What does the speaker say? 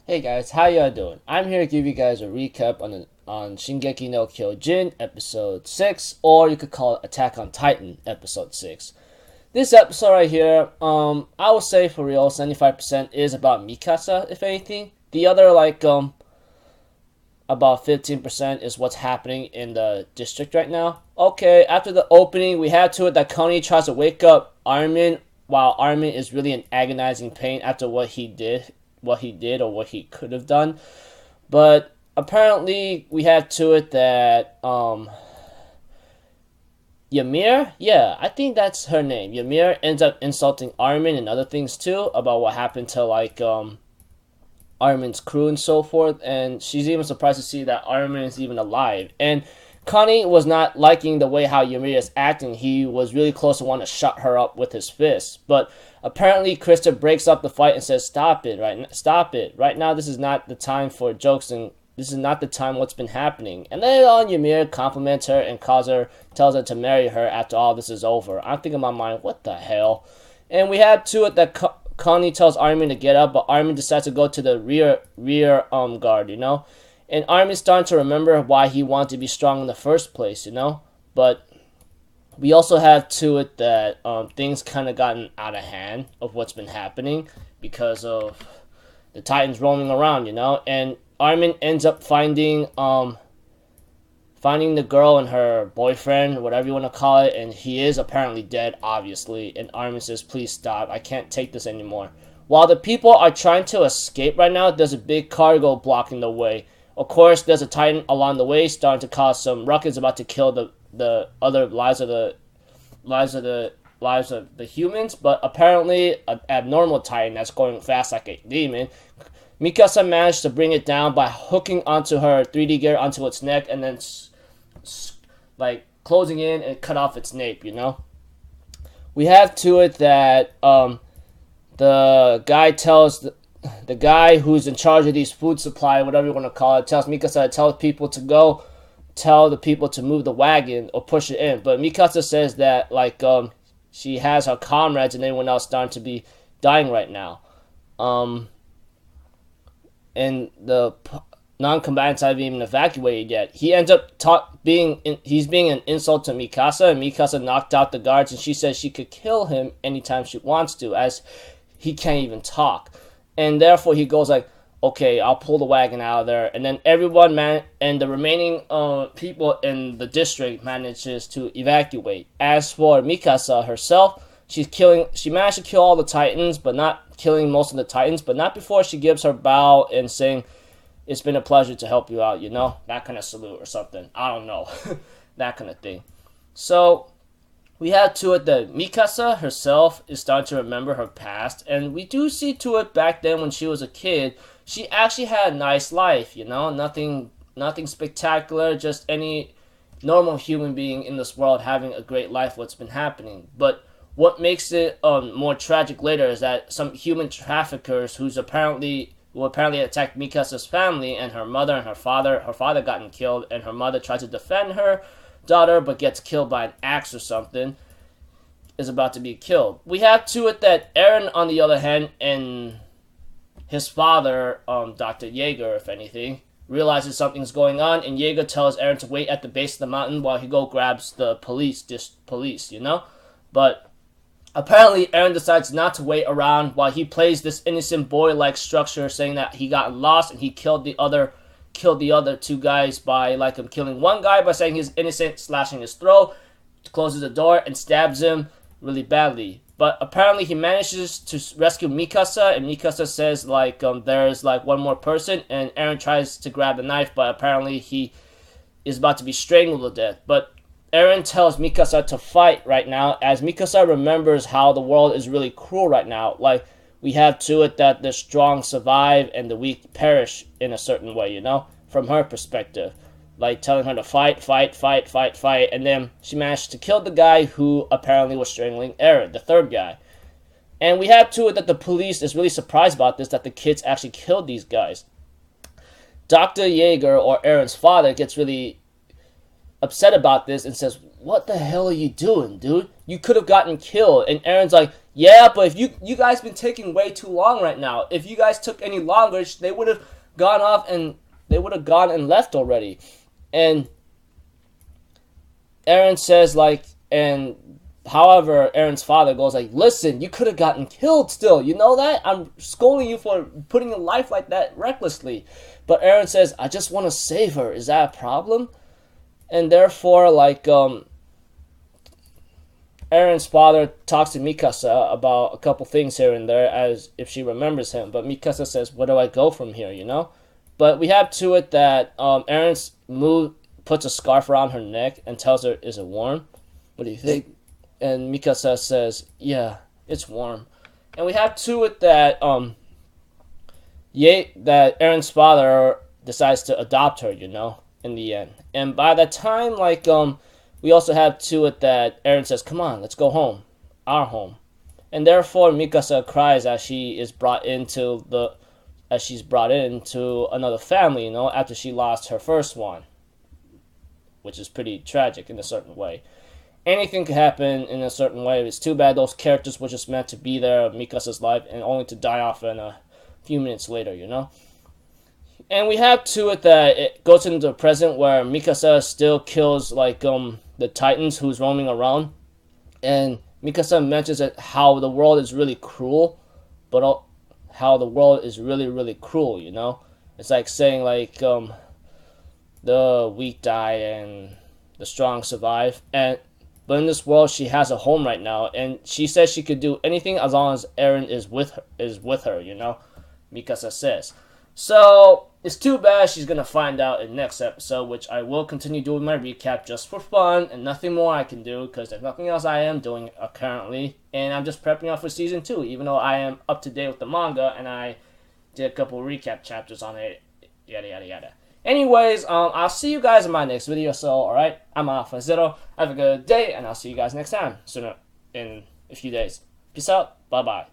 Hey guys, how y'all doing? I'm here to give you guys a recap on Shingeki no Kyojin episode 6, or you could call it Attack on Titan episode 6. This episode right here, I would say for real, 75% is about Mikasa, if anything. The other about 15% is what's happening in the district right now. Okay, after the opening, we had to it that Connie tries to wake up Armin while Armin is really in agonizing pain after what he did or what he could have done. But apparently we have to it that Ymir, yeah, I think that's her name. Ymir ends up insulting Armin and other things too about what happened to Armin's crew and so forth, and she's even surprised to see that Armin is even alive. And Connie was not liking the way how Ymir is acting. He was really close to want to shut her up with his fists. But apparently Krista breaks up the fight and says, stop it. Right now, this is not the time for jokes, and this is not the time what's been happening. And then on Ymir compliments her and tells her to marry her after all this is over. I'm thinking in my mind, what the hell? And we have to it that Connie tells Armin to get up, but Armin decides to go to the rear guard, And Armin's starting to remember why he wanted to be strong in the first place, But we also have to it that things kind of gotten out of hand of what's been happening because of the Titans roaming around, And Armin ends up finding the girl and her boyfriend, whatever you want to call it, and he is apparently dead, obviously. And Armin says, please stop, I can't take this anymore. While the people are trying to escape right now, there's a big cargo blocking the way. Of course, there's a Titan along the way starting to cause some ruckus, about to kill the other lives of the humans. But apparently, an abnormal Titan that's going fast like a demon. Mikasa managed to bring it down by hooking onto her 3D gear onto its neck and then closing in and cut off its nape. We have to it that the guy tells the guy who's in charge of these food supply, whatever you want to call it, tells Mikasa to tell people to go, tell the people to move the wagon or push it in. But Mikasa says that she has her comrades and everyone else starting to be dying right now. And the non-combatants haven't even evacuated yet. He ends up being an insult to Mikasa, and Mikasa knocked out the guards, and she says she could kill him anytime she wants to, as he can't even talk. And therefore he goes like, okay, I'll pull the wagon out of there. And then everyone and the remaining people in the district manages to evacuate. As for Mikasa herself, she managed to kill all the Titans, but not killing most of the Titans, but not before she gives her bow and saying, it's been a pleasure to help you out, that kind of salute or something. I don't know. That kind of thing. So we have to it that Mikasa herself is starting to remember her past, and we do see to it back then when she was a kid, she actually had a nice life, nothing spectacular, just any normal human being in this world having a great life, what's been happening. But what makes it more tragic later is that some human traffickers who apparently attacked Mikasa's family and her mother and her father. Her father gotten killed, and her mother tries to defend her daughter but gets killed by an axe or something, is about to be killed. We have to it that Eren, on the other hand, and his father, Dr. Jaeger, if anything, realizes something's going on, and Jaeger tells Eren to wait at the base of the mountain while he grabs the police, But apparently, Eren decides not to wait around while he plays this innocent boy-like structure, saying that he got lost and he killed the other two guys by killing one guy by saying he's innocent, slashing his throat, closes the door and stabs him really badly. But apparently, he manages to rescue Mikasa, and Mikasa says there's one more person, and Eren tries to grab the knife, but apparently he is about to be strangled to death. But Eren tells Mikasa to fight right now, as Mikasa remembers how the world is really cruel right now. We have to it that the strong survive and the weak perish in a certain way, from her perspective. Telling her to fight, and then she managed to kill the guy who apparently was strangling Eren, the third guy. And we have to it that the police is really surprised about this, that the kids actually killed these guys. Dr. Jaeger, or Eren's father, gets really upset about this and says, what the hell are you doing, dude? You could have gotten killed. And Eren's like, Yeah, but if you guys been taking way too long right now. If you guys took any longer, they would have gone off and they would have gone and left already. And Eren says like, and however, Eren's father goes like, listen, you could have gotten killed still. You know that? I'm scolding you for putting your life like that recklessly. But Eren says, I just want to save her. Is that a problem? And therefore, like, Eren's father talks to Mikasa about a couple things here and there as if she remembers him. But Mikasa says, where do I go from here, you know? But we have to it that Eren's puts a scarf around her neck and tells her, is it warm? What do you think? And Mikasa says, yeah, it's warm. And we have to it that that Eren's father decides to adopt her, you know, in the end. And by that time, like, we also have to it that Eren says, come on, let's go home. Our home. And therefore Mikasa cries as she's brought into another family, you know, after she lost her first one. Which is pretty tragic in a certain way. Anything could happen in a certain way. It's too bad those characters were just meant to be there of Mikasa's life and only to die off in a few minutes later, you know? And we have to it that it goes into the present where Mikasa still kills like the Titans who's roaming around. And Mikasa mentions that how the world is really cruel, but how the world is really, really cruel, you know? It's like saying like the weak die and the strong survive. But in this world, she has a home right now, and she says she could do anything as long as Eren is with her, you know? Mikasa says. So, it's too bad she's gonna find out in the next episode, which I will continue doing my recap just for fun, and nothing more I can do, because there's nothing else I am doing currently, and I'm just prepping up for Season 2, even though I am up to date with the manga, and I did a couple recap chapters on it, yada yada yada. Anyways, I'll see you guys in my next video, so, alright, I'm Alpha Zero, have a good day, and I'll see you guys next time, sooner in a few days. Peace out, bye-bye.